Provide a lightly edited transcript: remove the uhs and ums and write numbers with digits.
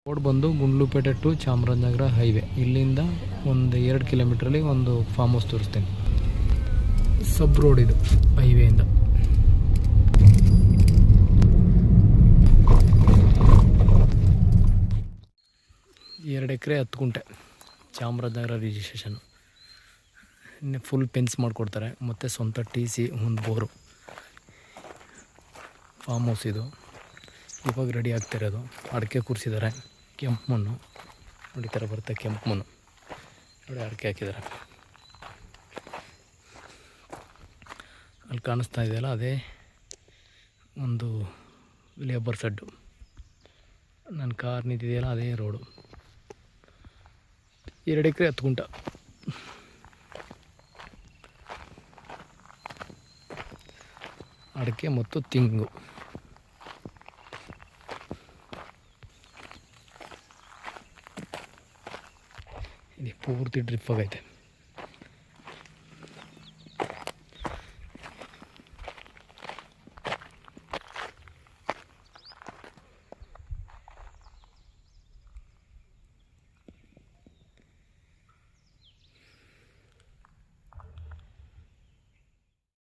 Road ಬಂದು Gundlupet to Chamarajanagar highway. ಇಲ್ಲಿಂದ ಒಂದು 2 ಕಿಲೋಮೀಟ್ರಲ್ಲಿ ಒಂದು ಫಾರ್ಮ್ ಹೌಸ್ ತೋರಿಸ್ತೇನೆ. ಸಬ್ ರೋಡ್ ಇದು ಹೈವೇಯಿಂದ. ಎರಡು ಎಕರೆ 10 ಗುಂಟೆ ಚಾಮರಾಜನಗರ ರಿಜಿಸ್ಟ್ರೇಷನ್. ಇನ್ನು ಫುಲ್ ಫೆನ್ಸ್ ಮಾಡಿಕೊಡ್ತಾರೆ ಮತ್ತು ಸ್ವಂತ TC, ಒಂದು ಬೋರು. ಫಾರ್ಮ್ ಹೌಸ್ ಇದು ಇವಾಗ ರೆಡಿ ಆಗ್ತಿರೋದು. ಅಡಿಕೆ ಕೂರಿಸಿದ್ದಾರೆ. ಕೆಂಪು ಮಣ್ಣು ನೋಡಿ, ಥರ ಬರುತ್ತೆ ಕೆಂಪು ಮಣ್ಣು ನೋಡಿ, ಅಡಿಕೆ ಹಾಕಿದ್ದಾರೆ. ಅಲ್ಲಿ ಕಾಣಿಸ್ತಾ ಇದೆಯಲ್ಲ, ಅದೇ ಒಂದು ಲೇಬರ್ ಸಡ್ಡು. ನನ್ನ ಕಾರ್ ನಿಂತಿದೆಯಲ್ಲ, ಅದೇ ರೋಡು. 2 ಎಕರೆ 10 ಗುಂಟ. ಅಡಿಕೆ ಮತ್ತು ತೆಂಗು. ಇದು ಪೂರ್ತಿ ಡ್ರಿಪ್ ಆಗೈತೆ.